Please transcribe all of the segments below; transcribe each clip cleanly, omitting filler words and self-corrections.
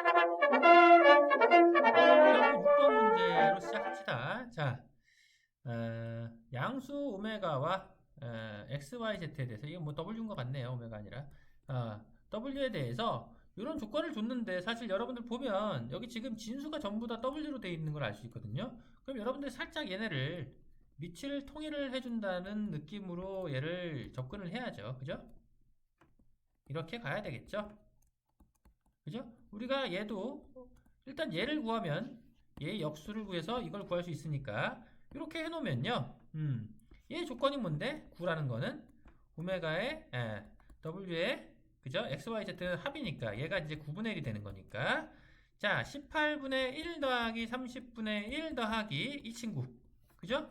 그럼 6번 문제로 시작합시다. 자, 양수 오메가와 XYZ에 대해서, 이건 뭐 W인 것 같네요. 오메가 아니라. W에 대해서 이런 조건을 줬는데, 사실 여러분들 보면 여기 지금 진수가 전부 다 W로 되어 있는 걸 알 수 있거든요. 그럼 여러분들 살짝 얘네를 밑을 통일을 해준다는 느낌으로 얘를 접근을 해야죠. 그죠? 이렇게 가야 되겠죠? 그죠? 우리가 얘도 일단 얘를 구하면 얘의 역수를 구해서 이걸 구할 수 있으니까 이렇게 해놓으면요. 얘 조건이 뭔데? 9라는 거는 오메가의 W의 그죠? XYZ는 합이니까 얘가 이제 9분의 1이 되는 거니까 자 18분의 1 더하기 30분의 1 더하기 이 친구 그죠?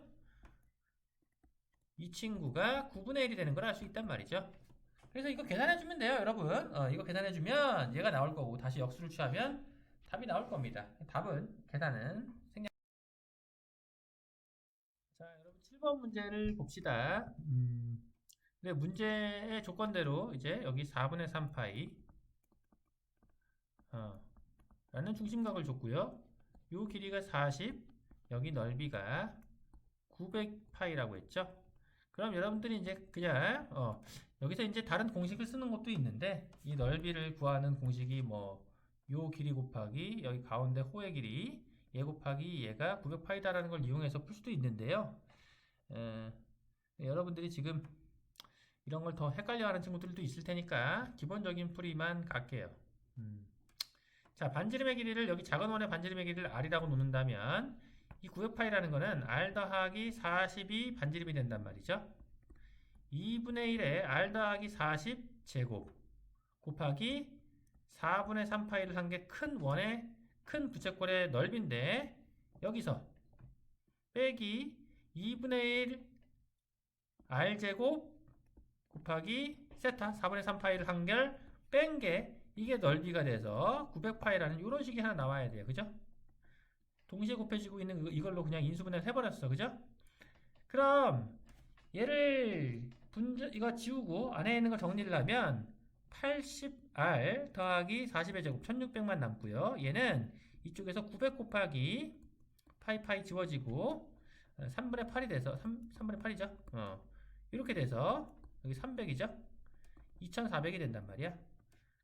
이 친구가 9분의 1이 되는 걸 알 수 있단 말이죠. 그래서 이거 계산해주면 돼요, 여러분. 이거 계산해주면 얘가 나올 거고, 다시 역수를 취하면 답이 나올 겁니다. 답은, 계산은 생략. 자, 여러분 7번 문제를 봅시다. 네, 문제의 조건대로 이제 여기 4분의 3파이, 라는 중심각을 줬고요. 요 길이가 40, 여기 넓이가 900파이라고 했죠. 그럼 여러분들이 이제 그냥 여기서 이제 다른 공식을 쓰는 것도 있는데 이 넓이를 구하는 공식이 뭐 요 길이 곱하기 여기 가운데 호의 길이 얘 곱하기 얘가 900파이다라는 걸 이용해서 풀 수도 있는데요. 에, 여러분들이 지금 이런 걸 더 헷갈려하는 친구들도 있을 테니까 기본적인 풀이만 갈게요. 자, 반지름의 길이를 여기 작은 원의 반지름의 길이를 r이라고 놓는다면 이 900파이라는 거는 r 더하기 40이 반지름이 된단 말이죠. 2분의 1에 r 더하기 40 제곱 곱하기 4분의 3파이를 한 게 큰 원의 큰 부채꼴의 넓이인데 여기서 빼기 2분의 1 r 제곱 곱하기 세타 4분의 3파이를 한결 뺀 게 이게 넓이가 돼서 900파이라는 이런 식이 하나 나와야 돼요. 그죠? 동시에 곱해지고 있는 이걸로 그냥 인수분해를 해버렸어. 그죠? 그럼 얘를 이거 지우고 안에 있는 걸 정리를 하면 80R 더하기 40의 제곱 1600만 남고요. 얘는 이쪽에서 900 곱하기 파이 지워지고 3분의 8이 돼서 3분의 8이죠. 이렇게 돼서 여기 300이죠. 2400이 된단 말이야.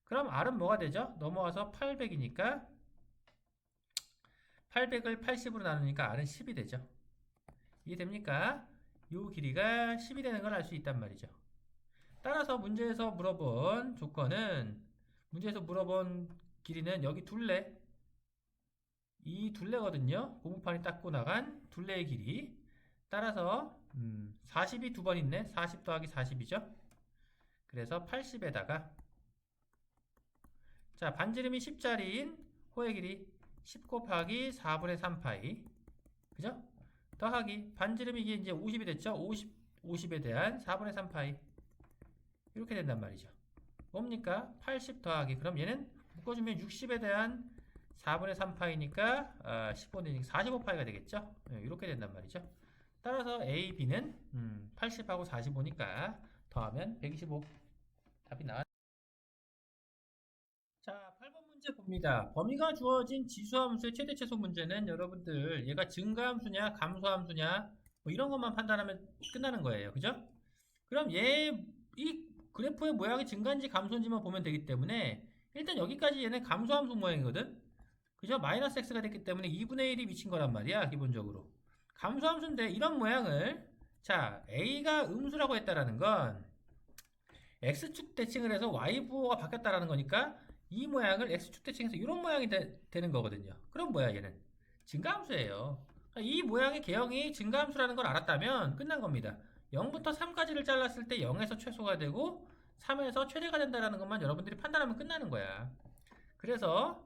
그럼 R은 뭐가 되죠? 넘어와서 800이니까 800을 80으로 나누니까 R은 10이 되죠. 이해됩니까? 요 길이가 10이 되는 걸 알 수 있단 말이죠. 따라서 문제에서 물어본 조건은 문제에서 물어본 길이는 여기 둘레 이 둘레거든요. 고무판이 닦고 나간 둘레의 길이 따라서 40이 두 번 있네. 40 더하기 40이죠. 그래서 80에다가 자 반지름이 10짜리인 호의 길이 10 곱하기 4분의 3파이 그죠? 더하기 반지름이 이게 이제 50이 됐죠? 50에 대한 4분의 3파이 이렇게 된단 말이죠. 뭡니까? 80 더하기 그럼 얘는 묶어주면 60에 대한 4분의 3파이니까 15내니까 45파이가 되겠죠? 이렇게 된단 말이죠. 따라서 A, B는 80하고 45니까 더하면 125 답이 나왔. 자, 8번 문제 봅니다. 범위가 주어진 지수함수의 최대 최소 문제는 여러분들 얘가 증가함수냐 감소함수냐 뭐 이런 것만 판단하면 끝나는 거예요. 그죠? 그럼 이 그래프의 모양이 증가인지 감소인지만 보면 되기 때문에 일단 여기까지 얘는 감소함수 모양이거든. 그죠? 마이너스 x가 됐기 때문에 2분의 1이 미친 거란 말이야. 기본적으로. 감소함수인데 이런 모양을 자 a가 음수라고 했다라는 건 x축 대칭을 해서 y부호가 바뀌었다라는 거니까 이 모양을 x축 대칭해서 이런 모양이 되는 거거든요. 그럼 뭐야 얘는? 증가함수예요. 그러니까 이 모양의 개형이 증가함수라는 걸 알았다면 끝난 겁니다. 0부터 3까지를 잘랐을 때 0에서 최소가 되고 3에서 최대가 된다는 것만 여러분들이 판단하면 끝나는 거야. 그래서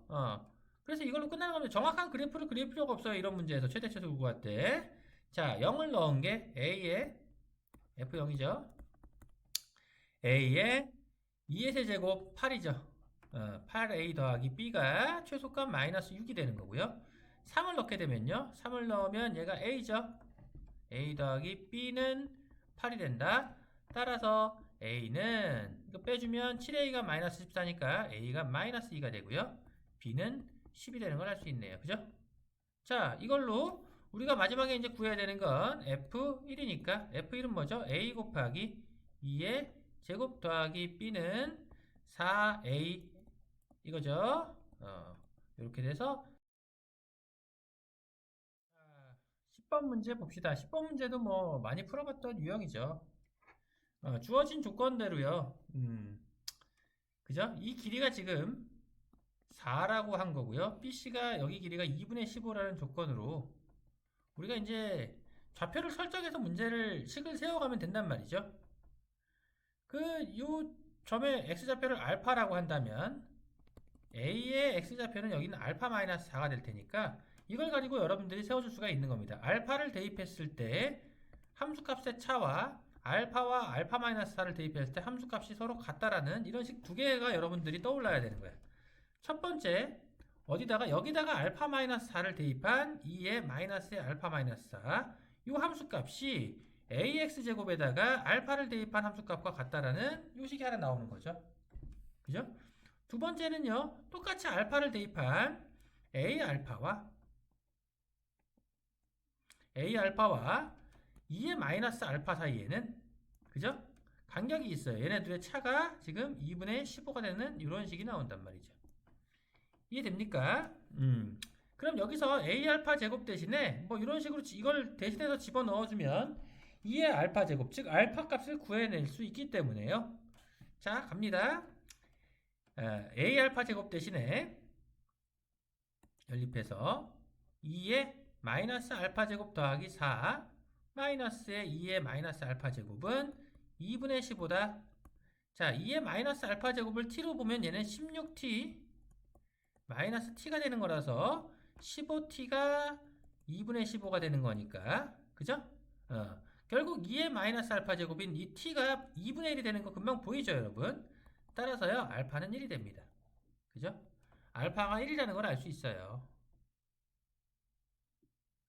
이걸로 끝나는 겁니다. 정확한 그래프를 그릴 필요가 없어요. 이런 문제에서 최대 최소 구할 때. 자, 0을 넣은 게 A의 F0이죠. A의 2의 세제곱 8이죠. 8A 더하기 B가 최소값 마이너스 6이 되는 거고요. 3을 넣게 되면요. 3을 넣으면 얘가 A죠. A 더하기 B는 8이 된다. 따라서 A는 이거 빼주면 7A가 마이너스 14니까 A가 마이너스 2가 되고요. b는 10이 되는 걸 알 수 있네요. 그죠? 자, 이걸로 우리가 마지막에 이제 구해야 되는 건 F1이니까 F1은 뭐죠? A 곱하기 2의 제곱 더하기 B는 4A 이거죠? 이렇게 돼서 10번 문제 봅시다. 10번 문제도 뭐 많이 풀어봤던 유형이죠. 주어진 조건대로요. 그죠? 이 길이가 지금 4라고 한 거고요. BC가 여기 길이가 2분의 15라는 조건으로 우리가 이제 좌표를 설정해서 문제를 식을 세워가면 된단 말이죠. 요 점의 x좌표를 알파라고 한다면 a의 x좌표는 여기는 알파 마이너스 4가 될 테니까 이걸 가지고 여러분들이 세워줄 수가 있는 겁니다. 알파를 대입했을 때 함수값의 차와 알파와 알파 마이너스 4를 대입했을 때 함수값이 서로 같다라는 이런 식 두 개가 여러분들이 떠올라야 되는 거예요. 첫 번째 여기다가 알파 마이너스 4를 대입한 2의 마이너스의 알파 마이너스 4 이 함수값이 ax제곱에다가 알파를 대입한 함수값과 같다라는 이 식이 하나 나오는 거죠. 그죠? 두 번째는요. 똑같이 알파를 대입한 a알파와 2의 마이너스 알파 사이에는 그죠? 간격이 있어요. 얘네들의 차가 지금 2분의 15가 되는 이런 식이 나온단 말이죠. 이해됩니까? 그럼 여기서 a알파 제곱 대신에 뭐 이런 식으로 이걸 대신해서 집어넣어주면 2의 알파 제곱, 즉 알파 값을 구해낼 수 있기 때문에요. 자, 갑니다. a알파 제곱 대신에 연립해서 2의 마이너스 알파 제곱 더하기 4 마이너스의 2의 마이너스 알파 제곱은 2분의 15다. 자, 2의 마이너스 알파 제곱을 t로 보면 얘는 16t 마이너스 t가 되는 거라서 15t가 2분의 15가 되는 거니까 그죠? 결국 2의 마이너스 알파 제곱인 이 t가 2분의 1이 되는 거 금방 보이죠 여러분? 따라서요 알파는 1이 됩니다. 그죠? 알파가 1이라는 걸 알 수 있어요.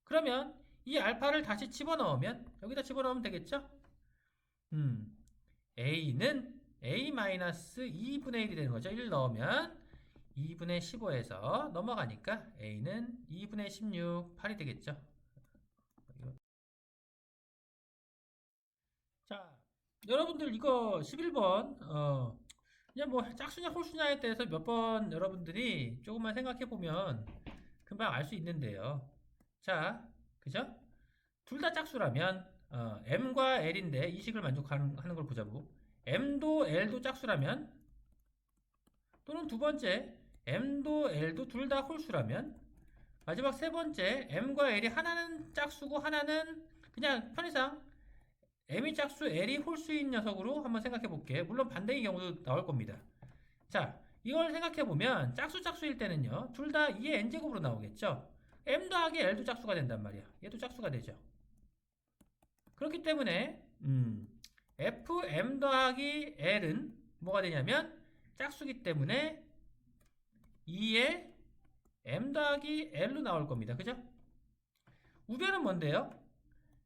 그러면 이 알파를 다시 집어넣으면 여기다 집어넣으면 되겠죠? a는 a-2분의 1이 되는 거죠. 1 넣으면 2분의 15에서 넘어가니까 a는 2분의 16, 8이 되겠죠. 자, 여러분들 이거 11번 그냥 뭐 짝수냐 홀수냐에 대해서 몇 번 여러분들이 조금만 생각해 보면 금방 알 수 있는데요. 자, 그죠? 둘 다 짝수라면 m과 l인데 이 식을 만족하는 걸 보자고. m도 l도 짝수라면 또는 두 번째 m도 l도 둘 다 홀수라면 마지막 세 번째 m과 l이 하나는 짝수고 하나는 그냥 편의상 m이 짝수 l이 홀수인 녀석으로 한번 생각해 볼게요. 물론 반대의 경우도 나올 겁니다. 자, 이걸 생각해 보면 짝수일 때는요. 둘 다 2의 n제곱으로 나오겠죠. m 더하기 l도 짝수가 된단 말이야. 얘도 짝수가 되죠. 그렇기 때문에 fm 더하기 l은 뭐가 되냐면 짝수기 때문에 2의 m 더하기 l로 나올 겁니다. 그죠? 우변은 뭔데요?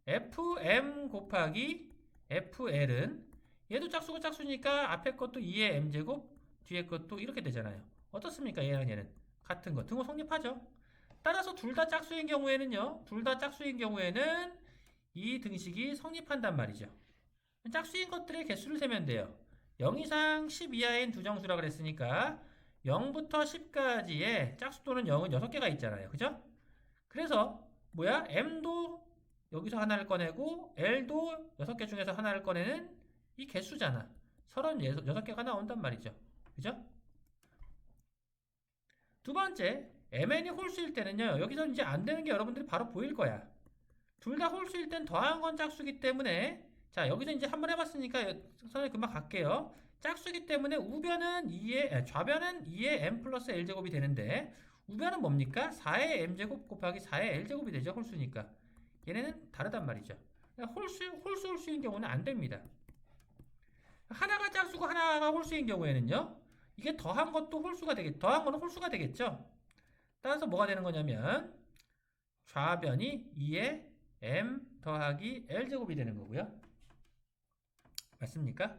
fm 곱하기 fl은 얘도 짝수고 짝수니까 앞에 것도 2의 m제곱 뒤에 것도 이렇게 되잖아요. 어떻습니까? 얘랑 얘는 같은 거 등호 성립하죠. 따라서 둘 다 짝수인 경우에는요. 둘 다 짝수인 경우에는 이 등식이 성립한단 말이죠. 짝수인 것들의 개수를 세면 돼요. 0 이상 10 이하인 두 정수라 그랬으니까 0부터 10까지의 짝수 또는 0은 6개가 있잖아요. 그죠? 그래서 뭐야? m도 여기서 하나를 꺼내고 l도 6개 중에서 하나를 꺼내는 이 개수잖아. 36개가 나온단 말이죠. 그죠? 두 번째, mn이 홀수일 때는요. 여기서 이제 안 되는 게 여러분들이 바로 보일 거야. 둘 다 홀수일 땐 더한 건 짝수기 때문에 자, 여기서 이제 한번 해봤으니까 선생님 금방 갈게요. 짝수기 때문에 좌변은 2의 m 플러스 l제곱이 되는데 우변은 뭡니까? 4의 m제곱 곱하기 4의 l제곱이 되죠. 홀수니까. 얘네는 다르단 말이죠. 홀수인 경우는 안 됩니다. 하나가 짝수고 하나가 홀수인 경우에는요. 이게 더한 것도 더한 거는 홀수가 되겠죠. 따라서 뭐가 되는 거냐면 좌변이 2의 m 더하기 l제곱이 되는 거고요. 맞습니까?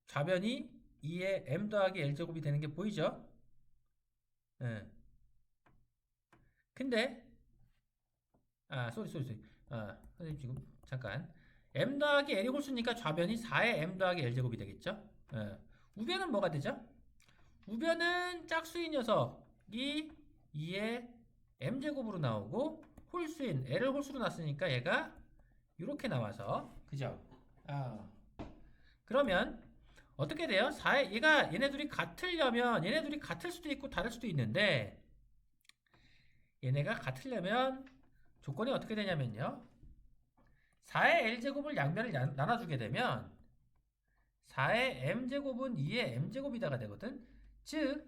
좌변이 2의 m 더하기 l제곱이 되는 게 보이죠? 예. 근데 쏘리. 선생님 지금 잠깐 m 더하기 l이 홀수니까 좌변이 4의 m 더하기 l제곱이 되겠죠? 예. 우변은 뭐가 되죠? 우변은 짝수인 녀석이 2의 m제곱으로 나오고 홀수인 l을 홀수로 놨으니까 얘가 이렇게 나와서 그죠? 그러면 어떻게 돼요? 얘네 둘이 같으려면 얘네 둘이 같을 수도 있고 다를 수도 있는데 얘네가 같으려면 조건이 어떻게 되냐면요. 4의 l제곱을 양변을 나눠주게 되면 4의 m제곱은 2의 m제곱이다가 되거든. 즉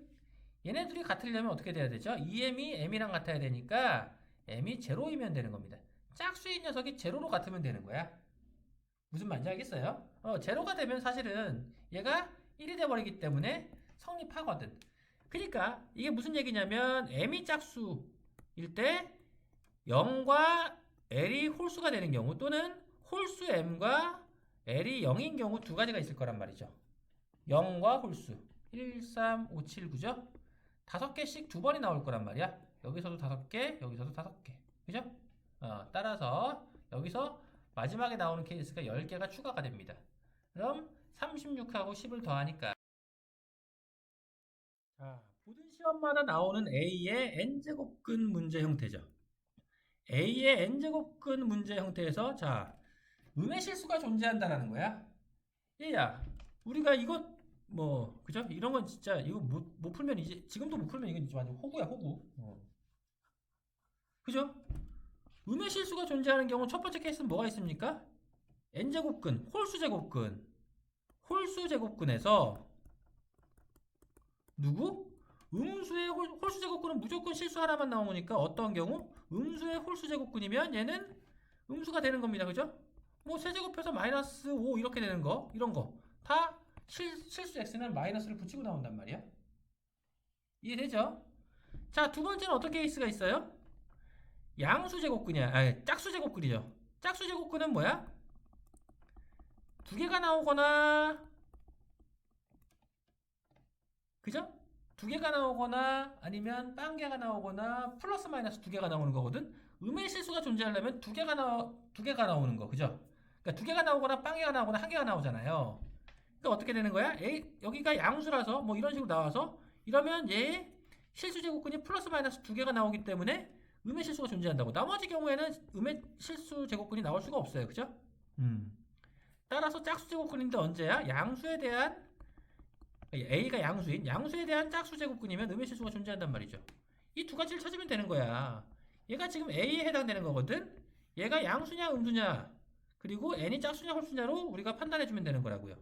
얘네 둘이 같으려면 어떻게 돼야 되죠? 2m이 m이랑 같아야 되니까 m이 제로이면 되는 겁니다. 짝수인 녀석이 제로로 같으면 되는 거야. 무슨 말인지 알겠어요? 제로가 되면 사실은 얘가 1이 돼버리기 때문에 성립하거든. 그러니까 이게 무슨 얘기냐면 m이 짝수일 때 0과 l이 홀수가 되는 경우 또는 홀수 m과 l이 0인 경우 두 가지가 있을 거란 말이죠. 0과 홀수 1, 3, 5, 7, 9죠? 5개씩 두 번이 나올 거란 말이야. 여기서도 5개, 여기서도 5개. 그죠? 따라서 여기서 마지막에 나오는 케이스가 10개가 추가가 됩니다. 그럼 36하고 10을 더하니까 자, 모든 시험마다 나오는 A의 n제곱근 문제 형태죠. A의 n제곱근 문제 형태에서 자, 음의 실수가 존재한다라는 거야. 얘야, 우리가 이것 그죠? 이런 건 진짜 이거 못 풀면 이제 지금도 못 풀면 이건 이제 완전 호구야, 호구. 그죠? 음의 실수가 존재하는 경우 첫 번째 케이스는 뭐가 있습니까? n제곱근, 홀수제곱근. 홀수제곱근에서 누구? 음수의 홀수제곱근은 무조건 실수 하나만 나오니까 어떤 경우? 음수의 홀수제곱근이면 얘는 음수가 되는 겁니다. 그죠? 세제곱해서 마이너스 5 이렇게 되는 거, 이런 거. 다 실수 x는 마이너스를 붙이고 나온단 말이야. 이해되죠? 자, 두 번째는 어떤 케이스가 있어요? 양수제곱근이야. 짝수제곱근이죠. 짝수제곱근은 뭐야? 두 개가 나오거나, 그죠? 두 개가 나오거나, 아니면 빵 개가 나오거나, 플러스 마이너스 두 개가 나오는 거거든? 음의 실수가 존재하려면 두 개가 나오는 거, 그죠? 그러니까 두 개가 나오거나, 빵 개가 나오거나, 한 개가 나오잖아요. 그러니까 어떻게 되는 거야? 여기가 양수라서, 이런 식으로 나와서, 이러면 얘 실수제곱근이 플러스 마이너스 두 개가 나오기 때문에 음의 실수가 존재한다고. 나머지 경우에는 음의 실수 제곱근이 나올 수가 없어요. 그죠? 따라서 짝수 제곱근인데 언제야? 양수에 대한 A가 양수에 대한 짝수 제곱근이면 음의 실수가 존재한단 말이죠. 이 두 가지를 찾으면 되는 거야. 얘가 지금 A에 해당되는 거거든. 얘가 양수냐 음수냐 그리고 n이 짝수냐 홀수냐로 우리가 판단해주면 되는 거라고요.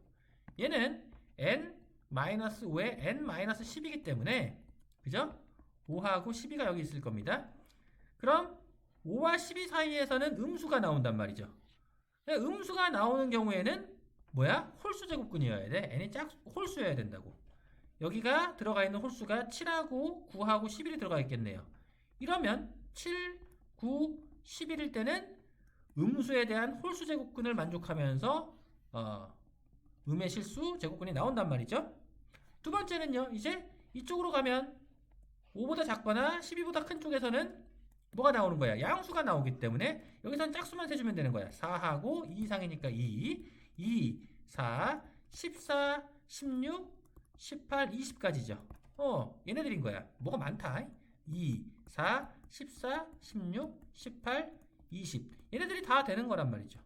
얘는 n-5에 n-10이기 때문에 그죠? 5하고 12가 여기 있을 겁니다. 그럼 5와 12 사이에서는 음수가 나온단 말이죠. 음수가 나오는 경우에는 뭐야? 홀수 제곱근이어야 돼. n이 홀수여야 된다고. 여기가 들어가 있는 홀수가 7하고 9하고 11이 들어가 있겠네요. 이러면 7, 9, 11일 때는 음수에 대한 홀수 제곱근을 만족하면서 음의 실수 제곱근이 나온단 말이죠. 두 번째는요. 이제 이쪽으로 가면 5보다 작거나 12보다 큰 쪽에서는 뭐가 나오는 거야? 양수가 나오기 때문에 여기서는 짝수만 세주면 되는 거야. 4하고 2 이상이니까 2, 4, 14, 16, 18, 20까지죠. 얘네들인 거야. 뭐가 많다. 2, 4, 14, 16, 18, 20. 얘네들이 다 되는 거란 말이죠.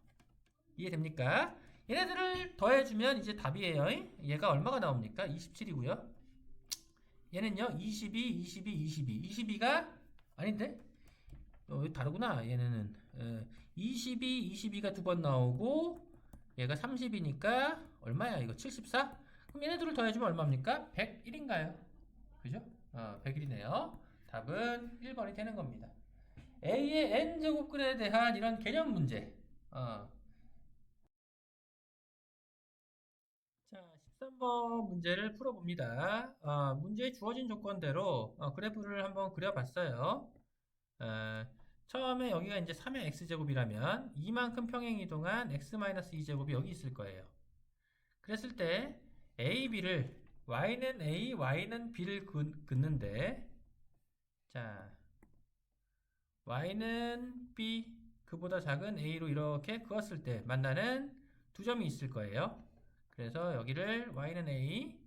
이해됩니까? 얘네들을 더해주면 이제 답이에요. 얘가 얼마가 나옵니까? 27이고요. 얘는요. 22, 22가 아닌데? 다르구나. 얘네는 22가 두 번 나오고 얘가 30이니까 얼마야? 이거 74? 그럼 얘네들을 더해주면 얼마입니까? 101인가요? 그죠? 101이네요. 답은 1번이 되는 겁니다. A의 n제곱근에 대한 이런 개념 문제. 자, 13번 문제를 풀어봅니다. 문제에 주어진 조건대로 그래프를 한번 그려봤어요. 처음에 여기가 이제 3의 x제곱이라면 이만큼 평행이동한 x-2제곱이 여기 있을 거예요. 그랬을 때 a, b를 y는 a, y는 b를 긋는데, 자, y는 b, 그보다 작은 a로 이렇게 그었을 때 만나는 두 점이 있을 거예요. 그래서 여기를 y는 a,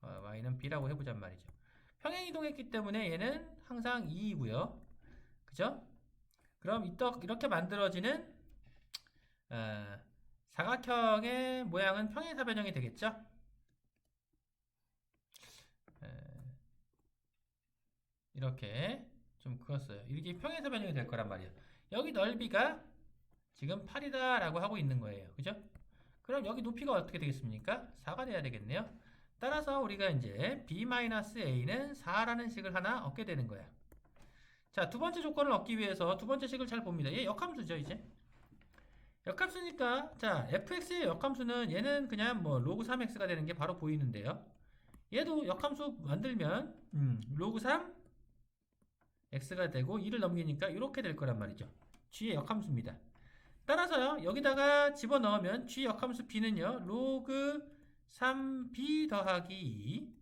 y는 b라고 해보잔 말이죠. 평행이동했기 때문에 얘는 항상 2이고요. 그죠? 그럼 이렇게 만들어지는 사각형의 모양은 평행사변형이 되겠죠? 이렇게 좀 그었어요. 이렇게 평행사변형이 될 거란 말이에요. 여기 넓이가 지금 8이다 라고 하고 있는 거예요. 그죠? 그럼 여기 높이가 어떻게 되겠습니까? 4가 돼야 되겠네요. 따라서 우리가 이제 b-a는 4라는 식을 하나 얻게 되는 거야. 자, 두 번째 조건을 얻기 위해서 두 번째 식을 잘 봅니다. 얘 역함수죠, 이제. 역함수니까, 자, fx의 역함수는 얘는 그냥 뭐 로그 3x가 되는 게 바로 보이는데요. 얘도 역함수 만들면 로그 3 x가 되고 2를 넘기니까 이렇게 될 거란 말이죠. g의 역함수입니다. 따라서요, 여기다가 집어넣으면 g 역함수 b는요, 로그 3b 더하기 2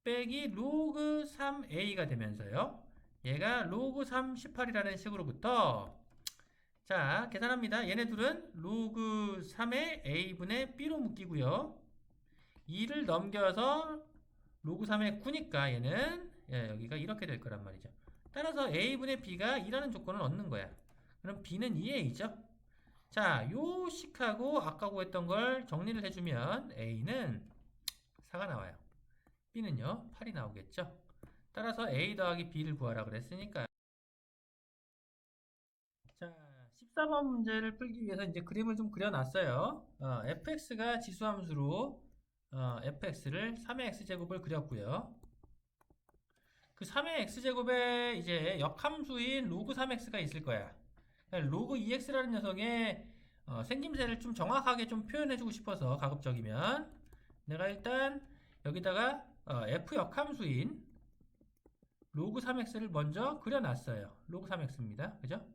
빼기 로그 3a가 되면서요, 얘가 로그 3 18이라는 식으로부터, 자, 계산합니다. 얘네 둘은 로그 3의 a분의 b로 묶이고요. 2를 넘겨서 로그 3의 9니까 얘는 여기가 이렇게 될 거란 말이죠. 따라서 a분의 b가 2라는 조건을 얻는 거야. 그럼 b는 2a죠. 자, 요 식하고 아까 구했던 걸 정리를 해주면 a는 4가 나와요. b는요 8이 나오겠죠. 따라서 a 더하기 b를 구하라 그랬으니까. 자, 14번 문제를 풀기 위해서 이제 그림을 좀 그려놨어요. fx가 지수함수로 fx를 3의 x제곱을 그렸고요. 그 3의 x제곱에 이제 역함수인 로그 3x가 있을 거야. 로그 2x라는 녀석의 생김새를 좀 정확하게 좀 표현해주고 싶어서 가급적이면 내가 일단 여기다가 f 역함수인 로그 3x를 먼저 그려놨어요. 로그 3x입니다. 그죠?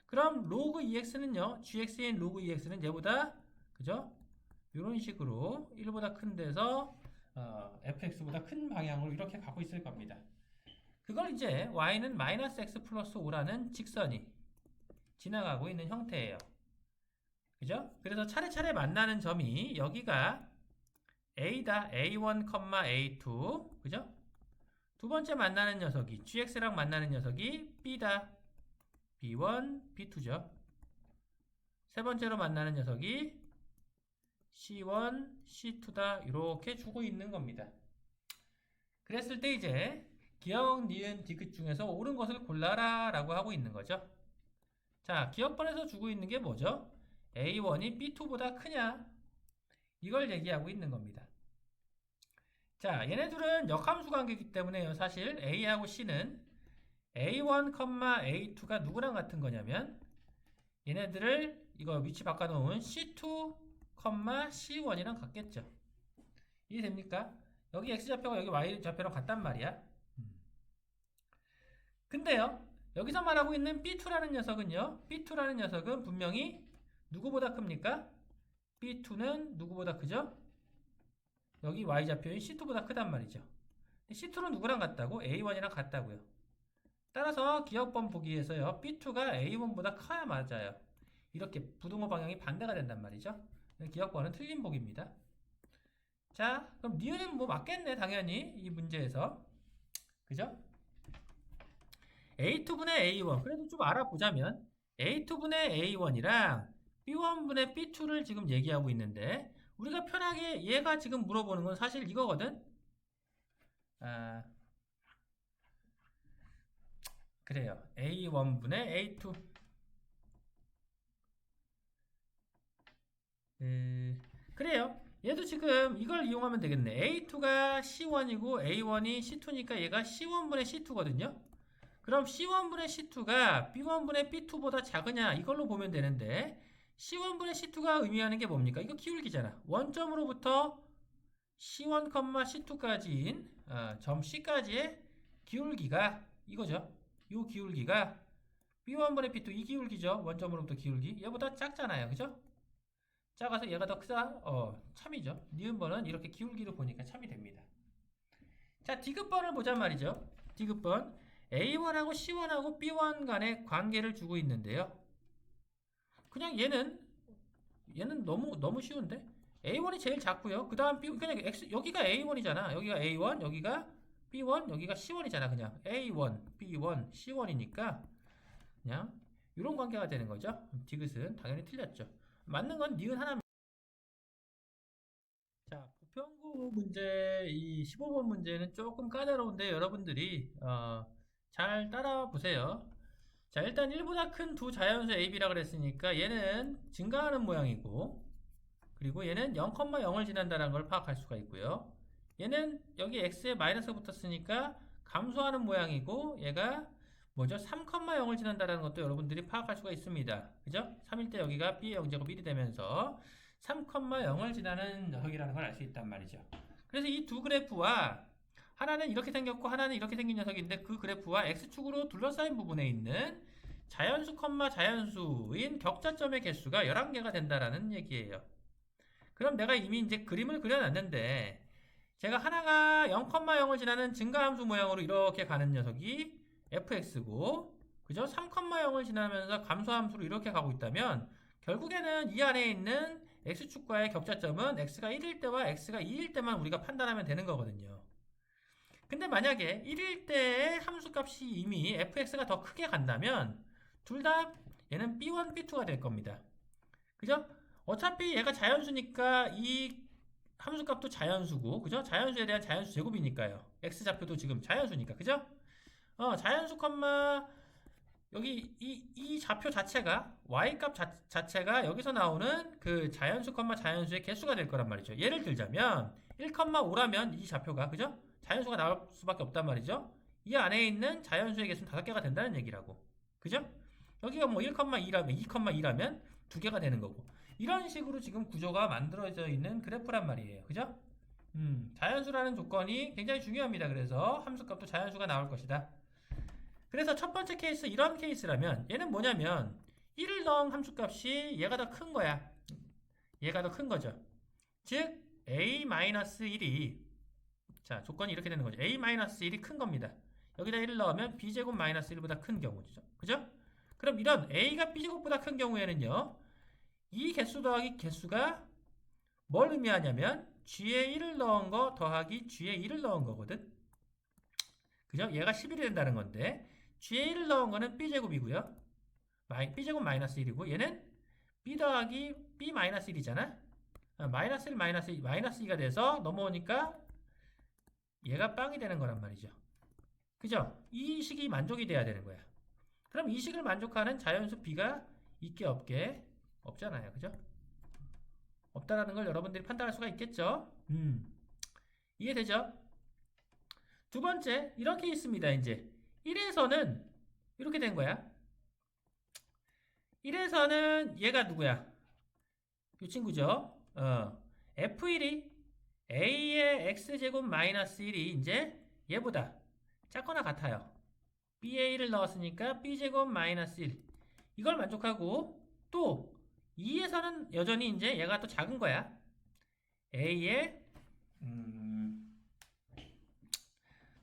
그럼 로그 2x는요, gx인 로그 2x는 얘보다, 그죠? 이런 식으로 1보다 큰 데서 fx보다 큰 방향으로 이렇게 가고 있을 겁니다. 그걸 이제 y는 마이너스 x 플러스 5라는 직선이 지나가고 있는 형태예요. 그죠? 그래서 차례차례 만나는 점이 여기가 a다. a1, a2. 그죠? 두 번째 만나는 녀석이 gx랑 만나는 녀석이 b다. b1, b2죠. 세 번째로 만나는 녀석이 c1, c2다. 이렇게 주고 있는 겁니다. 그랬을 때 이제 기억, 니은, 디귿 중에서 옳은 것을 골라라 라고 하고 있는 거죠. 자, 기억번에서 주고 있는 게 뭐죠? A1이 B2보다 크냐? 이걸 얘기하고 있는 겁니다. 자, 얘네들은 역함수 관계이기 때문에요. 사실 A하고 C는 A1, A2가 누구랑 같은 거냐면 얘네들을 이거 위치 바꿔놓은 C2, C1이랑 같겠죠. 이해됩니까? 여기 X좌표가 여기 Y좌표랑 같단 말이야. 근데요, 여기서 말하고 있는 B2라는 녀석은요, B2라는 녀석은 분명히 누구보다 큽니까? B2는 누구보다 크죠? 여기 Y좌표인 C2보다 크단 말이죠. C2는 누구랑 같다고? A1이랑 같다고요. 따라서 기억번 보기에서요, B2가 A1보다 커야 맞아요. 이렇게 부등호 방향이 반대가 된단 말이죠. 기억번은 틀린 보기입니다. 자, 그럼 니은은 뭐 맞겠네, 당연히 이 문제에서. 그죠? A2분의 A1, 그래도 좀 알아보자면 A2분의 A1이랑 B1분의 B2를 지금 얘기하고 있는데 우리가 편하게 얘가 지금 물어보는 건 사실 이거거든. 그래요. A1분의 A2. 그래요. 얘도 지금 이걸 이용하면 되겠네. A2가 C1이고 A1이 C2니까 얘가 C1분의 C2거든요. 그럼 C1분의 C2가 B1분의 B2보다 작으냐 이걸로 보면 되는데 C1분의 C2가 의미하는 게 뭡니까? 이거 기울기잖아. 원점으로부터 C1, C2까지인 점 C까지의 기울기가 이거죠. 이 기울기가 B1분의 B2 이 기울기죠. 원점으로부터 기울기. 얘보다 작잖아요. 그죠? 작아서 얘가 더 크다? 참이죠. 니은번은 이렇게 기울기로 보니까 참이 됩니다. 자, 디귿번을 보자 말이죠. 디귿번. A1하고 C1하고 B1 간의 관계를 주고 있는데요. 그냥 얘는 너무 쉬운데? A1이 제일 작고요. 그 다음 B, 그냥 X, 여기가 A1이잖아. 여기가 A1, 여기가 B1, 여기가 C1이잖아. 그냥 A1, B1, C1이니까 그냥 이런 관계가 되는 거죠. 디귿은 당연히 틀렸죠. 맞는 건 니은 하나입니다. 자, 부평구 문제, 이 15번 문제는 조금 까다로운데 여러분들이 잘 따라와 보세요. 자, 일단 1보다 큰 두 자연수 AB라 그랬으니까 얘는 증가하는 모양이고, 그리고 얘는 0,0을 지난다는 걸 파악할 수가 있고요. 얘는 여기 x에 마이너스가 붙었으니까 감소하는 모양이고, 얘가 뭐죠? 3,0을 지난다는 것도 여러분들이 파악할 수가 있습니다. 그죠? 3일 때 여기가 b의 0제곱 1이 되면서 3,0을 지나는 녀석이라는 걸 알 수 있단 말이죠. 그래서 이 두 그래프와 하나는 이렇게 생겼고 하나는 이렇게 생긴 녀석인데 그 그래프와 x축으로 둘러싸인 부분에 있는 자연수, 자연수인 격자점의 개수가 11개가 된다라는 얘기예요. 그럼 내가 이미 이제 그림을 그려놨는데 제가 하나가 0,0을 지나는 증가함수 모양으로 이렇게 가는 녀석이 fx고, 그죠? 3,0을 지나면서 감소함수로 이렇게 가고 있다면 결국에는 이 안에 있는 x축과의 격자점은 x가 1일 때와 x가 2일 때만 우리가 판단하면 되는 거거든요. 근데 만약에 1일 때의 함수값이 이미 fx가 더 크게 간다면 둘 다 얘는 b1, b2가 될 겁니다. 그죠? 어차피 얘가 자연수니까 이 함수값도 자연수고, 그죠? 자연수에 대한 자연수 제곱이니까요. x좌표도 지금 자연수니까, 그죠? 자연수 컴마 여기 이 좌표 자체가 y값 자체가 여기서 나오는 그 자연수 컴마 자연수의 개수가 될 거란 말이죠. 예를 들자면 1,5라면 이 좌표가, 그죠? 자연수가 나올 수밖에 없단 말이죠. 이 안에 있는 자연수의 개수는 5개가 된다는 얘기라고. 그죠? 여기가 뭐 1,2라면 2,2라면 2개가 되는 거고. 이런 식으로 지금 구조가 만들어져 있는 그래프란 말이에요. 그죠? 자연수라는 조건이 굉장히 중요합니다. 그래서 함수값도 자연수가 나올 것이다. 그래서 첫 번째 케이스, 이런 케이스라면 얘는 뭐냐면 1을 넣은 함수값이 얘가 더 큰 거야. 얘가 더 큰 거죠. 즉 a-1이, 자, 조건이 이렇게 되는 거죠. a-1이 큰 겁니다. 여기다 1을 넣으면 b제곱 마이너스 1보다 큰 경우죠. 그죠? 그럼 이런 a가 b제곱보다 큰 경우에는요, 이 개수 더하기 개수가 뭘 의미하냐면 g에 1을 넣은 거 더하기 g에 1을 넣은 거거든. 그죠? 얘가 11이 된다는 건데 g에 1을 넣은 거는 b제곱이고요. b제곱 마이너스 1이고 얘는 b 더하기 b 마이너스 1이잖아. 마이너스 1 마이너스 2, 마이너스 2가 돼서 넘어오니까 얘가 빵이 되는 거란 말이죠. 그죠? 이 식이 만족이 돼야 되는 거야. 그럼 이 식을 만족하는 자연수 b가 있게 없게? 없잖아요. 그죠? 없다라는 걸 여러분들이 판단할 수가 있겠죠? 이해되죠? 두 번째, 이렇게 있습니다. 이제 1에서는 이렇게 된 거야. 1에서는 얘가 누구야? 이 친구죠. F1이 A의 X제곱 마이너스 1이 이제 얘보다 작거나 같아요. B에 1을 넣었으니까 B제곱 마이너스 1. 이걸 만족하고 또 2에서는 여전히 이제 얘가 또 작은 거야. A의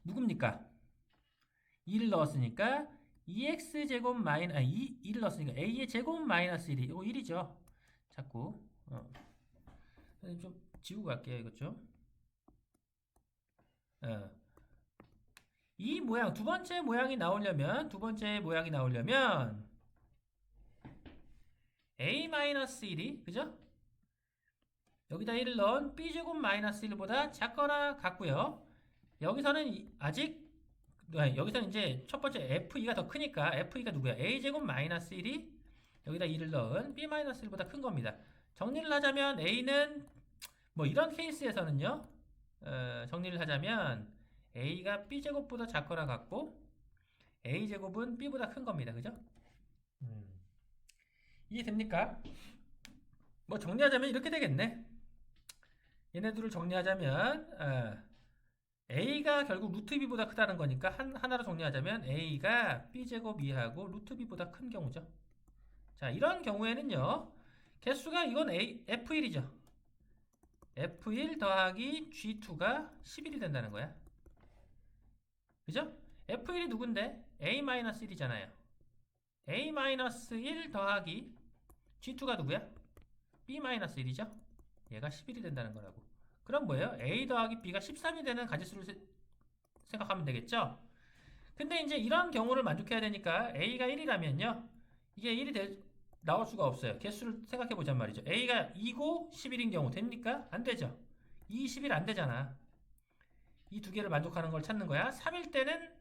누굽니까? 2를 넣었으니까 2x제곱 마이너스 2를 넣었으니까 a의 제곱 마이너스 1이 이거 1이죠. 자꾸 좀 지우고 갈게요. 이것 좀. 이 모양 두 번째 모양이 나오려면 a-1이 그죠? 여기다 1을 넣은 b제곱 마이너스 1보다 작거나 같고요. 여기서는 아직 여기서는 이제 첫 번째 f2가 더 크니까 f2가 누구야? a제곱 마이너스 1이 여기다 2를 넣은 b 마이너스 1보다 큰 겁니다. 정리를 하자면 a는 뭐 이런 케이스에서는요, 정리를 하자면 a가 b제곱보다 작거나 같고 a제곱은 b보다 큰 겁니다. 그죠? 이해됩니까? 뭐 정리하자면 이렇게 되겠네. 얘네들을 정리하자면 a가 결국 루트 b보다 크다는 거니까 하나로 정리하자면 a가 b제곱 이하고 루트 b보다 큰 경우죠. 자, 이런 경우에는요, 개수가 이건 f1이죠. f1 더하기 g2가 11이 된다는 거야. 그죠? F1이 누군데? A-1이잖아요. A-1 더하기 G2가 누구야? B-1이죠? 얘가 11이 된다는 거라고. 그럼 뭐예요? A 더하기 B가 13이 되는 가지수를 생각하면 되겠죠? 근데 이제 이런 경우를 만족해야 되니까 A가 1이라면요. 이게 1이 나올 수가 없어요. 개수를 생각해 보잔 말이죠. A가 2고 11인 경우 됩니까? 안 되죠. 2, 11 안 되잖아. 이 두 개를 만족하는 걸 찾는 거야. 3일 때는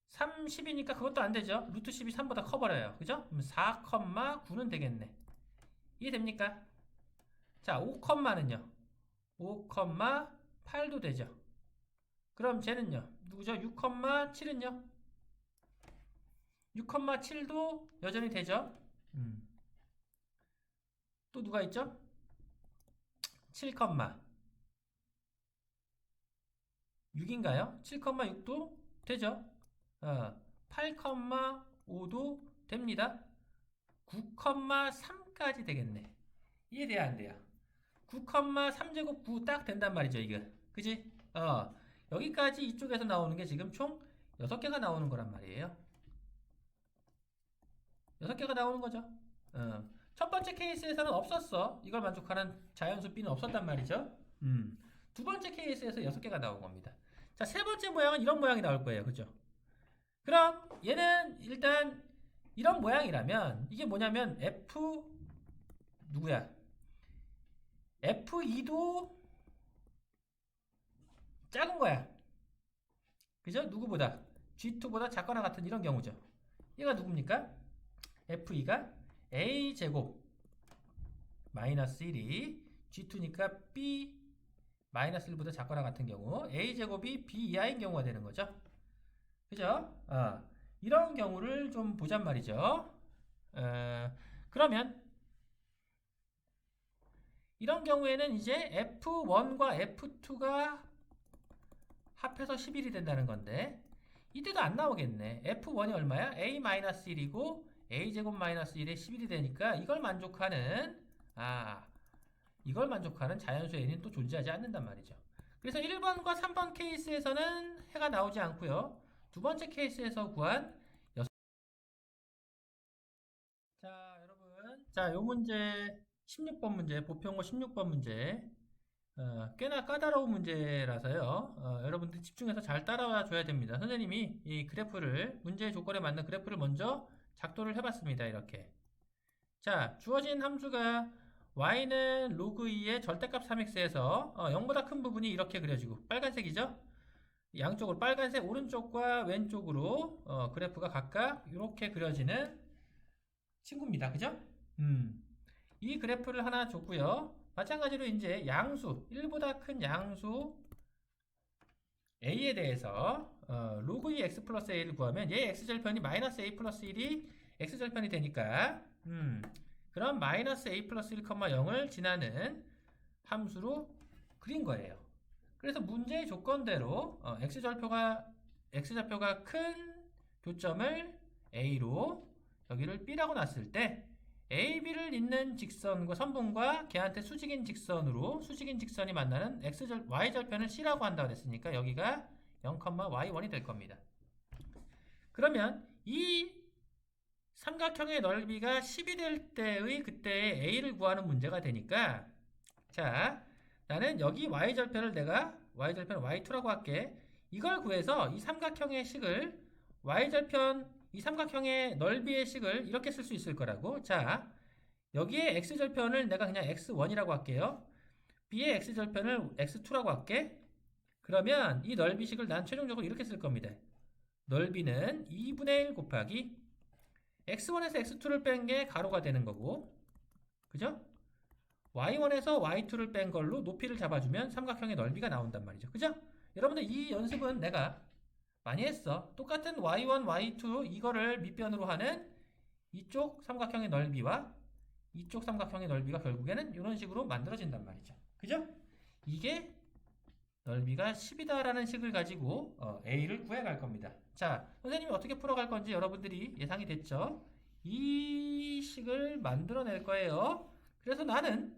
3, 10이니까 그것도 안 되죠. 루트 10이 3보다 커버려요. 그죠? 그럼 4,9는 되겠네. 이해됩니까? 자, 5,는요. 5,8도 되죠. 그럼 쟤는요. 누구죠? 6,7은요. 6,7도 여전히 되죠. 또 누가 있죠? 7,6인가요? 7,6도 되죠. 8,5도 됩니다. 9,3까지 되겠네. 이해돼야 안 돼요? 9,3제곱 9 딱 된단 말이죠, 이거. 그지? 여기까지 이쪽에서 나오는 게 지금 총 6개가 나오는 거란 말이에요. 6개가 나오는 거죠. 첫 번째 케이스에서는 없었어. 이걸 만족하는 자연수 B는 없었단 말이죠. 두 번째 케이스에서 6개가 나온 겁니다. 자, 세 번째 모양은 이런 모양이 나올 거예요. 그죠? 그럼 얘는 일단 이런 모양이라면 이게 뭐냐면 F 누구야? F2도 작은 거야. 그죠? 누구보다? G2보다 작거나 같은 이런 경우죠. 얘가 누굽니까? F2가 A제곱 마이너스 1이 G2니까 B 마이너스 1보다 작거나 같은 경우 A제곱이 B 이하인 경우가 되는 거죠. 그죠? 이런 경우를 좀 보잔 말이죠. 그러면 이런 경우에는 이제 F1과 F2가 합해서 11이 된다는 건데 이때도 안 나오겠네. F1이 얼마야? A-1이고 A제곱 마이너스 1에 11이 되니까 이걸 만족하는 자연수 N은 또 존재하지 않는단 말이죠. 그래서 1번과 3번 케이스에서는 해가 나오지 않고요. 두 번째 케이스에서 구한 자, 여러분. 자, 요 문제 16번 문제, 보편고 16번 문제. 꽤나 까다로운 문제라서요. 여러분들 집중해서 잘 따라와 줘야 됩니다. 선생님이 이 그래프를, 문제의 조건에 맞는 그래프를 먼저 작도를 해봤습니다. 이렇게. 자, 주어진 함수가 y는 로그 2의 절대값 3x에서 0보다 큰 부분이 이렇게 그려지고 빨간색이죠? 양쪽으로 빨간색 오른쪽과 왼쪽으로 그래프가 각각 이렇게 그려지는 친구입니다. 그죠? 이 그래프를 하나 줬고요. 마찬가지로 이제 양수 1보다 큰 양수 a에 대해서 로그 2 x 플러스 a를 구하면 얘 x절편이 마이너스 a 플러스 1이 x절편이 되니까 그럼 마이너스 a 플러스 1, 0을 지나는 함수로 그린 거예요. 그래서 문제의 조건대로 x좌표가 큰 교점을 a로 여기를 b라고 놨을 때 AB를 잇는 직선과 선분과 걔한테 수직인 직선이 만나는 Y절편을 C라고 한다고 했으니까 여기가 0,Y1이 될 겁니다. 그러면 이 삼각형의 넓이가 10이 될 때의 그때의 A를 구하는 문제가 되니까 자, 나는 여기 Y절편을 내가 Y절편을 Y2라고 할게. 이걸 구해서 이 삼각형의 식을 이 삼각형의 넓이의 식을 이렇게 쓸 수 있을 거라고. 자, 여기에 x절편을 내가 그냥 x1이라고 할게요. b의 x절편을 x2라고 할게. 그러면 이 넓이식을 난 최종적으로 이렇게 쓸 겁니다. 넓이는 2분의 1 곱하기 x1에서 x2를 뺀 게 가로가 되는 거고, 그죠? y1에서 y2를 뺀 걸로 높이를 잡아주면 삼각형의 넓이가 나온단 말이죠. 그죠? 여러분들 이 연습은 내가 많이 했어. 똑같은 y1, y2 이거를 밑변으로 하는 이쪽 삼각형의 넓이와 이쪽 삼각형의 넓이가 결국에는 이런 식으로 만들어진단 말이죠. 그죠? 이게 넓이가 10이다라는 식을 가지고 A를 구해갈 겁니다. 자, 선생님이 어떻게 풀어갈 건지 여러분들이 예상이 됐죠? 이 식을 만들어낼 거예요. 그래서 나는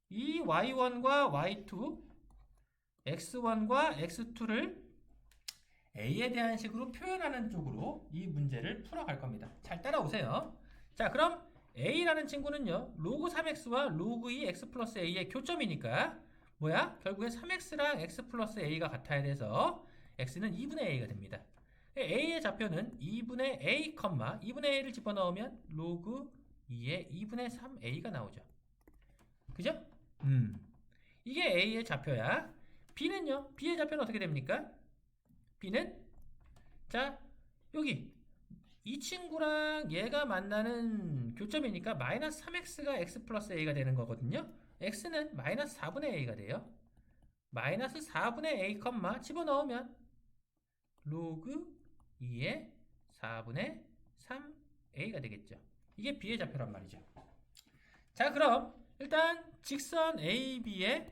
이 y1과 y2, x1과 x2를 a에 대한 식으로 표현하는 쪽으로 이 문제를 풀어갈 겁니다. 잘 따라오세요. 자, 그럼 a라는 친구는요, 로그 3x와 로그 2x 플러스 a의 교점이니까 뭐야? 결국에 3x랑 x 플러스 a가 같아야 돼서 x는 2분의 a가 됩니다. a의 좌표는 2분의 a, 2분의 a를 집어넣으면 로그 2의 2분의 3a가 나오죠. 그죠? 이게 a의 좌표야. b는요, b의 좌표는 어떻게 됩니까? b는 자, 여기 이 친구랑 얘가 만나는 교점이니까 마이너스 3x가 x 플러스 a가 되는 거거든요. x는 마이너스 4분의 a가 돼요. 마이너스 4분의 a, 집어넣으면 로그 2의 4분의 3a가 되겠죠. 이게 b의 좌표란 말이죠. 자, 그럼 일단 직선 AB의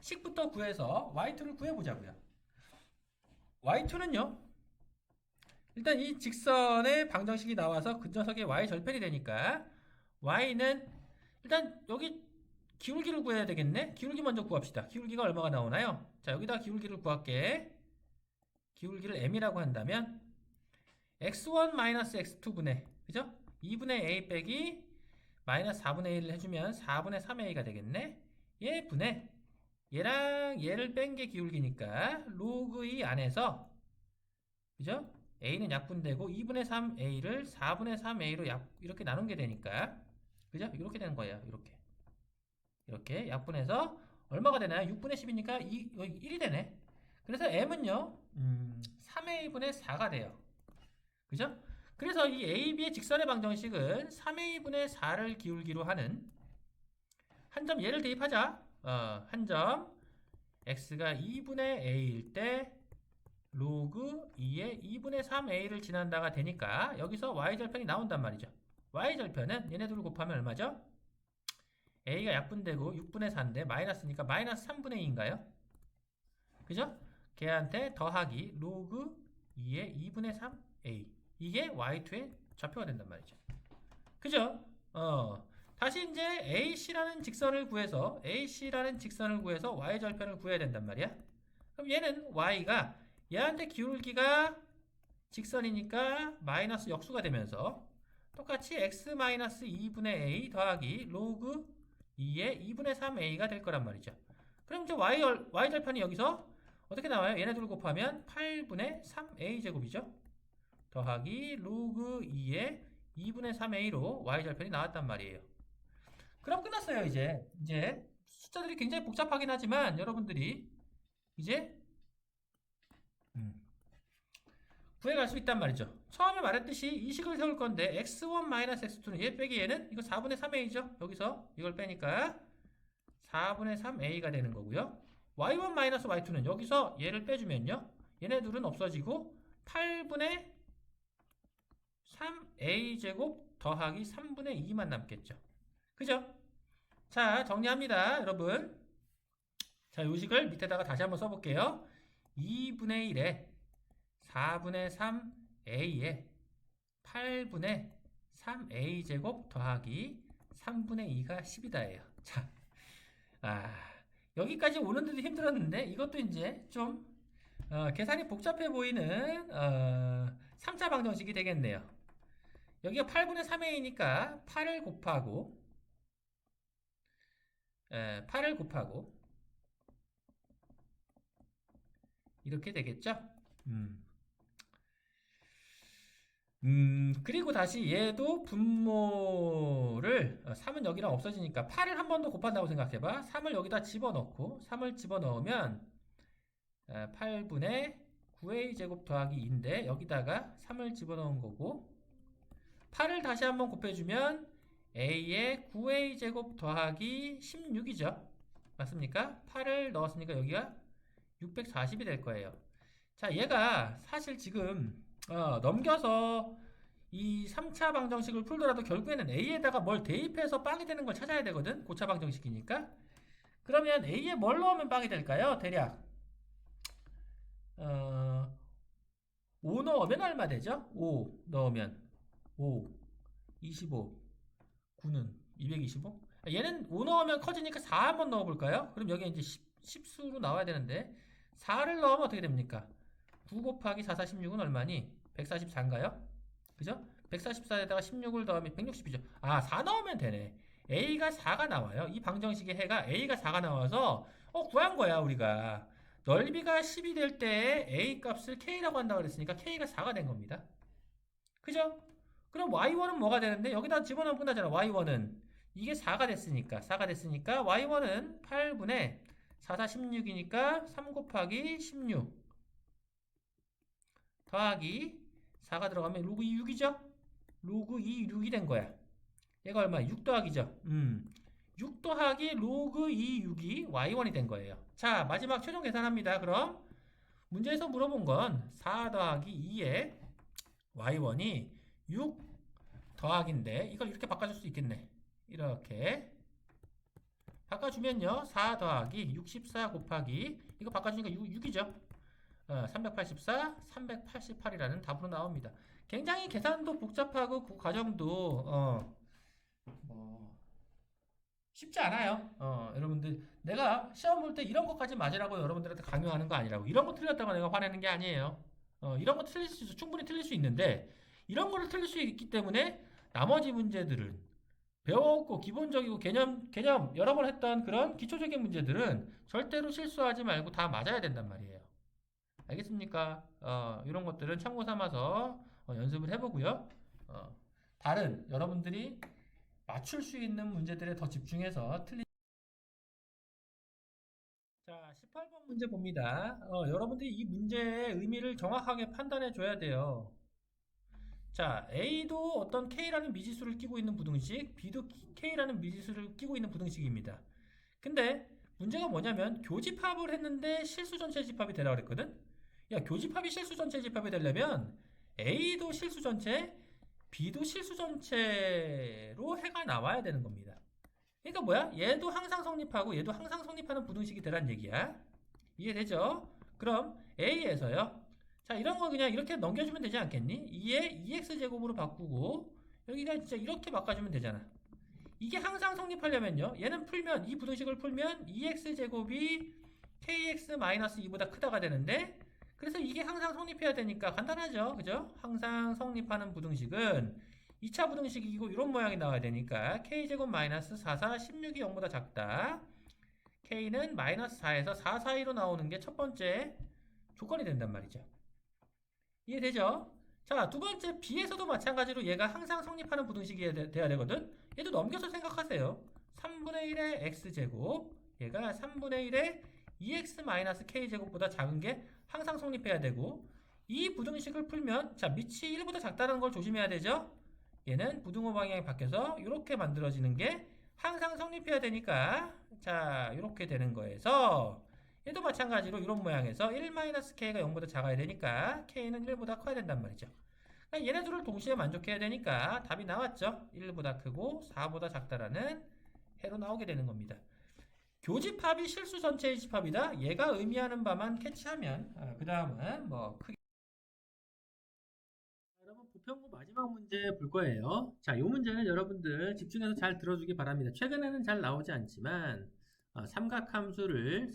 식부터 구해서 y2를 구해보자고요. y2는요, 일단 이 직선의 방정식이 나와서 그 녀석의 y 절편이 되니까 y는 일단 여기 기울기를 구해야 되겠네. 기울기 먼저 구합시다. 기울기가 얼마가 나오나요? 자, 여기다 기울기를 구할게. 기울기를 m이라고 한다면 x1 마이너스 x2분의, 그죠? 2분의 a 빼기 마이너스 4분의 1을 해주면 4분의 3a가 되겠네. 얘 분의 얘랑 얘를 뺀 게 기울기니까 로그 2 안에서, 그죠? a는 약분되고 2분의 3a를 4분의 3a로 이렇게 나눈 게 되니까, 그죠? 이렇게 되는 거예요. 이렇게 약분해서 얼마가 되나요? 6분의 10이니까 1이 되네. 그래서 m은요, 3a분의 4가 돼요. 그죠? 그래서 이 AB의 직선의 방정식은 3a분의 4를 기울기로 하는 한 점 얘를 대입하자. 한 점 x가 2분의 a일 때 로그 2의 2분의 3a를 지난다가 되니까 여기서 y절편이 나온단 말이죠. y절편은 얘네들을 곱하면 얼마죠? a가 약분되고 6분의 4인데 마이너스니까 마이너스 3분의 2인가요? 그죠? 걔한테 더하기 로그 2의 2분의 3a, 이게 y2의 좌표가 된단 말이죠. 그죠? 다시 이제 AC라는 직선을 구해서 y절편을 구해야 된단 말이야. 그럼 얘는 y가 얘한테 기울기가 직선이니까 마이너스 역수가 되면서 똑같이 x 마이너스 2분의 a 더하기 로그 2의 2분의 3a가 될 거란 말이죠. 그럼 이제 y절편이 여기서 어떻게 나와요? 얘네 둘 곱하면 8분의 3a 제곱이죠. 더하기 로그 2의 2분의 3a로 y절편이 나왔단 말이에요. 그럼 끝났어요. 이제 숫자들이 굉장히 복잡하긴 하지만 여러분들이 이제 구해갈 수 있단 말이죠. 처음에 말했듯이 이 식을 세울 건데 x1-x2는 얘 빼기 얘는 이거 4분의 3a죠. 여기서 이걸 빼니까 4분의 3a가 되는 거고요. y1-y2는 여기서 얘를 빼주면요, 얘네 둘은 없어지고 8분의 3a 제곱 더하기 3분의 2만 남겠죠. 그죠? 자, 정리합니다, 여러분. 자, 요 식을 밑에다가 다시 한번 써볼게요. 2분의 1에 4분의 3a에 8분의 3a 제곱 더하기 3분의 2가 10이다예요. 자, 여기까지 오는데도 힘들었는데 이것도 이제 좀 계산이 복잡해 보이는 3차 방정식이 되겠네요. 여기가 8분의 3a니까 8을 곱하고 이렇게 되겠죠? 그리고 다시 얘도 분모를 3은 여기랑 없어지니까 8을 한 번 더 곱한다고 생각해봐. 3을 여기다 집어넣고 3을 집어넣으면 8분의 9a 제곱 더하기 2인데 여기다가 3을 집어넣은 거고, 8을 다시 한번 곱해주면 a의 9a 제곱 더하기 16이죠. 맞습니까? 8을 넣었으니까 여기가 640이 될 거예요. 자, 얘가 사실 지금 넘겨서 이 3차 방정식을 풀더라도 결국에는 a에다가 뭘 대입해서 빵이 되는 걸 찾아야 되거든. 고차 방정식이니까. 그러면 a에 뭘 넣으면 빵이 될까요? 대략 5 넣으면 얼마 되죠? 5 넣으면 5, 25, 9는 225? 얘는 5 넣으면 커지니까 4 한번 넣어볼까요? 그럼 여기 이제 10수로 나와야 되는데 4를 넣으면 어떻게 됩니까? 9 곱하기 4, 4, 16은 얼마니? 144인가요? 그죠? 144에다가 16을 더하면 160이죠. 아, 4 넣으면 되네. A가 4가 나와요. 이 방정식의 해가 A가 4가 나와서 구한 거야, 우리가. 넓이가 10이 될 때 A 값을 K라고 한다고 그랬으니까 K가 4가 된 겁니다. 그죠? 그럼 Y1은 뭐가 되는데 여기다 집어넣으면 끝나잖아. Y1은 이게 4가 됐으니까 Y1은 8분의 4, 4, 16이니까 3 곱하기 16 더하기 4가 들어가면 로그 2, 6이죠? 로그 2, 6이 된 거야. 얘가 얼마야? 6 더하기죠? 6 더하기 로그 2, 6이 Y1이 된 거예요. 자, 마지막 최종 계산합니다. 그럼 문제에서 물어본 건 4 더하기 2에 Y1이 6 더하기인데 이걸 이렇게 바꿔줄 수 있겠네. 이렇게 바꿔주면요. 4 더하기 64 곱하기 이거 바꿔주니까 6이죠. 384, 388이라는 답으로 나옵니다. 굉장히 계산도 복잡하고 그 과정도 쉽지 않아요. 여러분들 내가 시험 볼 때 이런 것까지 맞으라고 여러분들한테 강요하는 거 아니라고. 이런 거 틀렸다고 내가 화내는 게 아니에요. 이런 거 틀릴 수 있어. 충분히 틀릴 수 있는데 이런 거를 틀릴 수 있기 때문에 나머지 문제들은 배웠고 기본적이고 개념 여러 번 했던 그런 기초적인 문제들은 절대로 실수하지 말고 다 맞아야 된단 말이에요. 알겠습니까? 이런 것들은 참고 삼아서 연습을 해보고요. 다른 여러분들이 맞출 수 있는 문제들에 더 집중해서 자, 18번 문제 봅니다. 여러분들이 이 문제의 의미를 정확하게 판단해 줘야 돼요. 자, A도 어떤 K라는 미지수를 끼고 있는 부등식, B도 K라는 미지수를 끼고 있는 부등식입니다. 근데 문제가 뭐냐면 교집합을 했는데 실수 전체 집합이 되라고 그랬거든? 야, 교집합이 실수 전체 집합이 되려면 A도 실수 전체, B도 실수 전체로 해가 나와야 되는 겁니다. 그러니까 뭐야? 얘도 항상 성립하고 얘도 항상 성립하는 부등식이 되란 얘기야. 이해되죠? 그럼 A에서요. 자, 이런 거 그냥 이렇게 넘겨주면 되지 않겠니? 2에 2x제곱으로 바꾸고 여기가 진짜 이렇게 바꿔주면 되잖아. 이게 항상 성립하려면요. 얘는 풀면 이 부등식을 풀면 2x제곱이 kx-2보다 크다가 되는데 그래서 이게 항상 성립해야 되니까 간단하죠. 그죠? 항상 성립하는 부등식은 2차 부등식이고 이런 모양이 나와야 되니까 k제곱 마이너스 4, 4, 16이 0보다 작다. k는 마이너스 4에서 4 사이로 나오는 게 첫 번째 조건이 된단 말이죠. 이해되죠? 자, 두 번째 b에서도 마찬가지로 얘가 항상 성립하는 부등식이 돼야 되거든. 얘도 넘겨서 생각하세요. 3분의 1의 x제곱 얘가 3분의 1의 2x-k제곱보다 작은 게 항상 성립해야 되고 이 부등식을 풀면 자 밑이 1보다 작다는 걸 조심해야 되죠. 얘는 부등호 방향이 바뀌어서 이렇게 만들어지는 게 항상 성립해야 되니까 자 이렇게 되는 거에서 얘도 마찬가지로 이런 모양에서 1-k가 0보다 작아야 되니까 k는 1보다 커야 된단 말이죠. 그러니까 얘네 둘을 동시에 만족해야 되니까 답이 나왔죠. 1보다 크고 4보다 작다라는 해로 나오게 되는 겁니다. 교집합이 실수 전체의 집합이다. 얘가 의미하는 바만 캐치하면 그 다음은 뭐 크게 여러분 부평고 마지막 문제 볼 거예요. 자, 이 문제는 여러분들 집중해서 잘 들어주기 바랍니다. 최근에는 잘 나오지 않지만 삼각함수를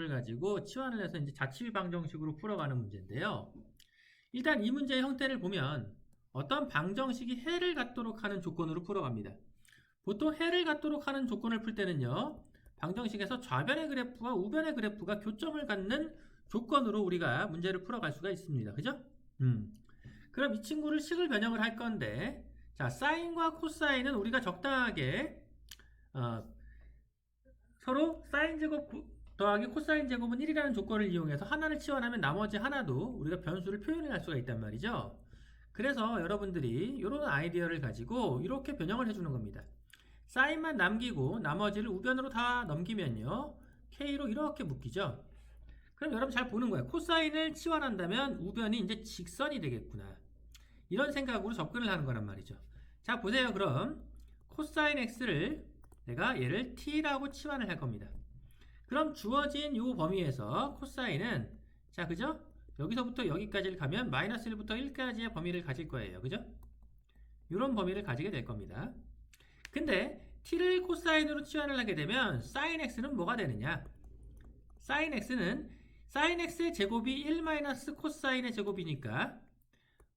가지고 치환을 해서 이제 자취 방정식으로 풀어가는 문제인데요. 일단 이 문제의 형태를 보면 어떤 방정식이 해를 갖도록 하는 조건으로 풀어갑니다. 보통 해를 갖도록 하는 조건을 풀 때는요. 방정식에서 좌변의 그래프와 우변의 그래프가 교점을 갖는 조건으로 우리가 문제를 풀어갈 수가 있습니다. 그죠? 그럼 이 친구를 식을 변형을 할 건데 자, 사인과 코사인은 우리가 적당하게 서로 사인제곱 더하기 코사인제곱은 1이라는 조건을 이용해서 하나를 치환하면 나머지 하나도 우리가 변수를 표현할 수가 있단 말이죠. 그래서 여러분들이 이런 아이디어를 가지고 이렇게 변형을 해주는 겁니다. 사인만 남기고 나머지를 우변으로 다 넘기면요. K로 이렇게 묶이죠. 그럼 여러분 잘 보는 거예요. 코사인을 치환한다면 우변이 이제 직선이 되겠구나. 이런 생각으로 접근을 하는 거란 말이죠. 자, 보세요. 그럼 코사인 X를 내가 얘를 T라고 치환을 할 겁니다. 그럼 주어진 이 범위에서 코사인은 자, 그죠? 여기서부터 여기까지를 가면 마이너스 1부터 1까지의 범위를 가질 거예요. 그죠? 이런 범위를 가지게 될 겁니다. 근데 t를 코사인으로 치환을 하게 되면 sin x는 뭐가 되느냐? sin x는 sin x의 제곱이 1 마이너스 코사인의 제곱이니까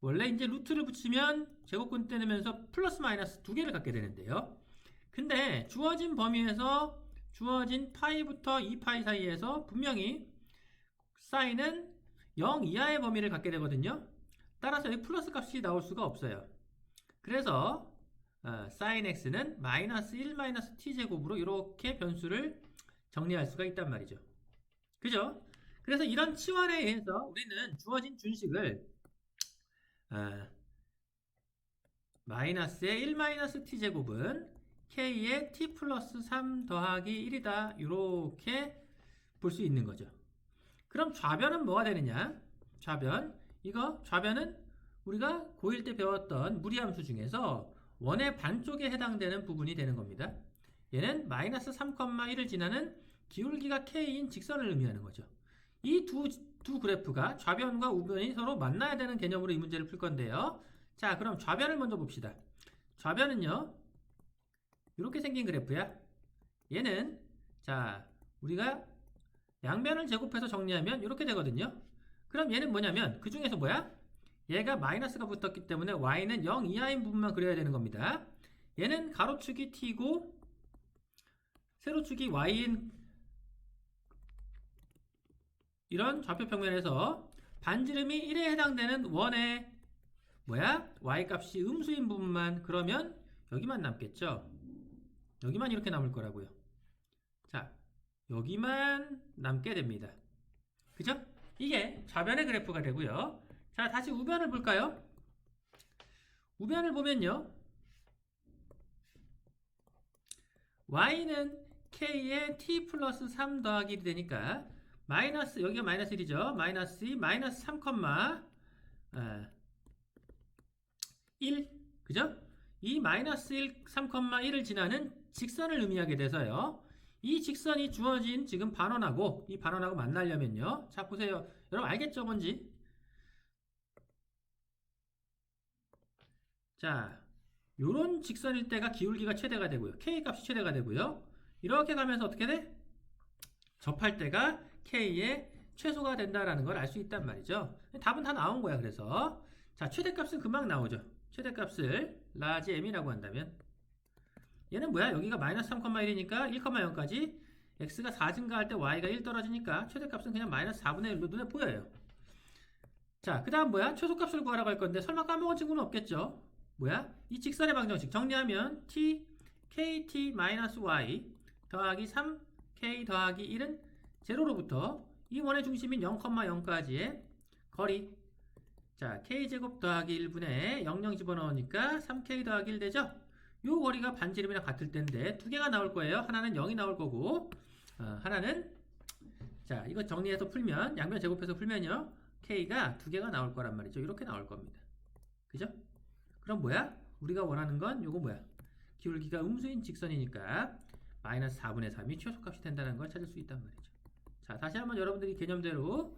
원래 이제 루트를 붙이면 제곱근 떼내면서 플러스 마이너스 두 개를 갖게 되는데요. 근데 주어진 범위에서 주어진 파이부터 2파이 사이에서 분명히 사인은 0 이하의 범위를 갖게 되거든요. 따라서 여기 플러스 값이 나올 수가 없어요. 그래서 sin x는 마이너스 1 마이너스 t제곱으로 이렇게 변수를 정리할 수가 있단 말이죠. 그죠? 그래서 이런 치환에 의해서 우리는 주어진 준식을 마이너스의 1 마이너스 t제곱은 k의 t 플러스 3 더하기 1이다. 이렇게 볼 수 있는 거죠. 그럼 좌변은 뭐가 되느냐? 좌변은 우리가 고1 때 배웠던 무리함수 중에서 원의 반쪽에 해당되는 부분이 되는 겁니다. 얘는 마이너스 3,1을 지나는 기울기가 k인 직선을 의미하는 거죠. 이 두 그래프가 좌변과 우변이 서로 만나야 되는 개념으로 이 문제를 풀 건데요. 자, 그럼 좌변을 먼저 봅시다. 좌변은요, 이렇게 생긴 그래프야. 얘는, 자, 우리가 양변을 제곱해서 정리하면 이렇게 되거든요. 그럼 얘는 뭐냐면, 그 중에서 뭐야? 얘가 마이너스가 붙었기 때문에 y는 0 이하인 부분만 그려야 되는 겁니다. 얘는 가로축이 t고, 세로축이 y인 이런 좌표 평면에서 반지름이 1에 해당되는 원의 뭐야? y값이 음수인 부분만 그러면 여기만 남겠죠. 여기만 이렇게 남을 거라고요. 자, 여기만 남게 됩니다. 그죠? 이게 좌변의 그래프가 되고요. 자, 다시 우변을 볼까요? 우변을 보면요. y는 k의 t 플러스 3 더하기 1이 되니까 마이너스, 여기가 마이너스 1이죠. 마이너스 2, 마이너스 3, 1. 그죠? 이 마이너스 1, 3,1을 지나는 직선을 의미하게 돼서요. 이 직선이 주어진 지금 반원하고 이 반원하고 만나려면요. 자, 보세요. 여러분 알겠죠? 뭔지? 자, 요런 직선일 때가 기울기가 최대가 되고요. K값이 최대가 되고요. 이렇게 가면서 어떻게 돼? 접할 때가 K의 최소가 된다라는 걸 알 수 있단 말이죠. 답은 다 나온 거야. 그래서 자, 최대값은 금방 나오죠. 최대값을 라지 m이라고 한다면 얘는 뭐야? 여기가 마이너스 3,1이니까 1,0까지 x가 4 증가할 때 y가 1 떨어지니까 최대값은 그냥 마이너스 4분의 1로 눈에 보여요. 자, 그 다음 뭐야? 최소값을 구하라고 할 건데 설마 까먹은 친구는 없겠죠? 뭐야? 이 직선의 방정식 정리하면 t kt-y 더하기 3k 더하기 1은 제로로부터 이 원의 중심인 0,0까지의 거리. 자, k제곱 더하기 1분의 00 집어넣으니까 3k 더하기 1 되죠? 요 거리가 반지름이랑 같을 텐데 두 개가 나올 거예요. 하나는 0이 나올 거고 하나는 자, 이거 정리해서 풀면 양변 제곱해서 풀면요. k가 두 개가 나올 거란 말이죠. 이렇게 나올 겁니다. 그죠? 그럼 뭐야? 우리가 원하는 건 요거 뭐야? 기울기가 음수인 직선이니까 마이너스 4분의 3이 최소값이 된다는 걸 찾을 수 있단 말이죠. 자, 다시 한번 여러분들이 개념대로